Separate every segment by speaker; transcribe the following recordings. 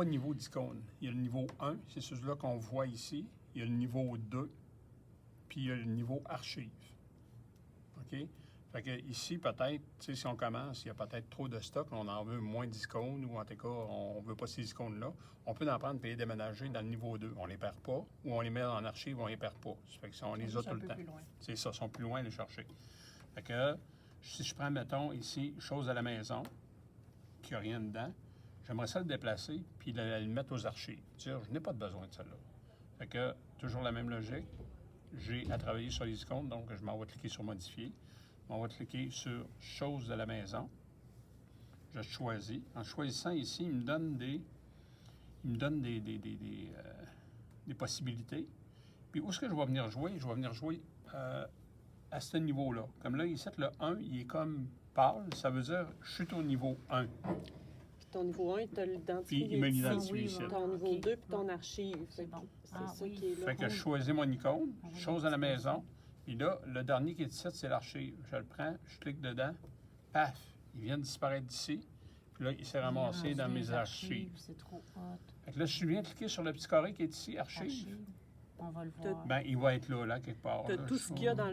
Speaker 1: trois niveaux d'icônes. Il y a le niveau 1, c'est celui-là qu'on voit ici. Il y a le niveau 2, puis il y a le niveau archive. OK? Fait que ici, peut-être, tu sais, si on commence, il y a peut-être trop de stock, on en veut moins d'icônes, ou en tout cas, on ne veut pas ces icônes-là. On peut en prendre et les déménager dans le niveau 2. On ne les perd pas, ou on les met en archive, on ne les perd pas. Ça fait que si on les a tout le temps. C'est ça, ils sont plus loin à les chercher. Fait que, si je prends, mettons, ici, chose à la maison, qu'il n'y a rien dedans, j'aimerais ça le déplacer, puis le mettre aux archives. Dire, je n'ai pas de besoin de celle-là. Fait que, toujours la même logique. J'ai à travailler sur les icônes, donc je m'en vais cliquer sur Modifier. On va cliquer sur Choses de la maison. Je choisis. En choisissant ici, il me donne des possibilités. Puis où est-ce que je vais venir jouer? Je vais venir jouer à ce niveau-là. Comme là, ici, le 1, il est comme pâle. Ça veut dire je suis au niveau 1.
Speaker 2: Puis ton niveau 1, il t'a l'identifié.
Speaker 1: Puis il me l'identifie ici.
Speaker 2: Ton niveau 2 puis ton archive.
Speaker 3: C'est bon.
Speaker 2: C'est ça qui est là.
Speaker 1: Fait que je choisis mon icône, Choses à la maison. Puis là, le dernier qui est ici, c'est l'archive. Je le prends, je clique dedans, paf, il vient de disparaître d'ici. Puis là, il s'est ramassé dans mes archives.
Speaker 3: C'est trop hot.
Speaker 1: Fait que là, si je viens cliquer sur le petit carré qui est ici, archive,
Speaker 3: on va le voir.
Speaker 1: bien, il va être là, quelque part.
Speaker 2: T'as tout ce qu'il y a dans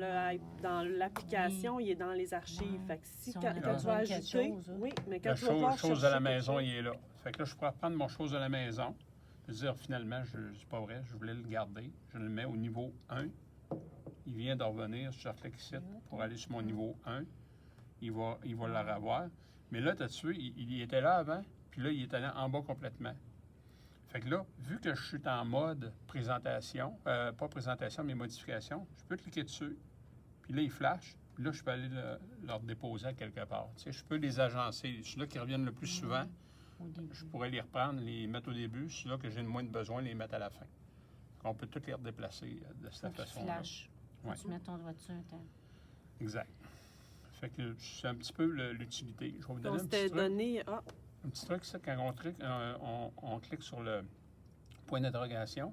Speaker 2: l'application, il est dans les archives. Fait que si quand tu vas ajouter, oui, mais quand
Speaker 1: La
Speaker 2: tu vas voir
Speaker 1: chose à la maison, il est là. Fait que là, je pourrais prendre mon chose à la maison, et dire finalement, c'est pas vrai, je voulais le garder. Je le mets au niveau 1. Il vient de revenir, je clique ici pour aller sur mon niveau 1. Il va la revoir. Mais là, tu vois, il était là avant, puis là, il est allé en bas complètement. Fait que là, vu que je suis en mode présentation, pas présentation, mais modification, je peux cliquer dessus, puis là, il flash, puis là, je peux aller le redéposer à quelque part. Tu sais, je peux les agencer. Ceux-là qui reviennent le plus souvent, je pourrais les reprendre, les mettre au début. Ceux-là que j'ai le moins de besoin, les mettre à la fin. On peut tous les redéplacer de cette façon-là.
Speaker 3: Ouais. Tu mets ton doigt dessus un temps.
Speaker 1: Exact. Fait que c'est un petit peu l'utilité. Je vais vous donner un petit truc. Ça, quand on clique sur le point d'interrogation,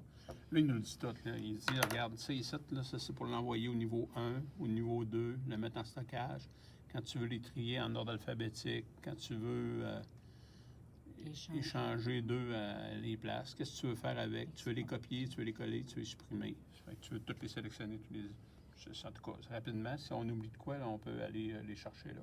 Speaker 1: là, il nous le dit tout. Là. Il dit, regarde, ça ici, là, ça c'est pour l'envoyer au niveau 1, au niveau 2, le mettre en stockage. Quand tu veux les trier en ordre alphabétique, quand tu veux échanger les places, qu'est-ce que tu veux faire avec? Tu veux les copier, tu veux les coller, tu veux les supprimer. Fait que tu veux toutes les sélectionner, en tout cas, rapidement. Si on oublie de quoi, là, on peut aller les chercher là.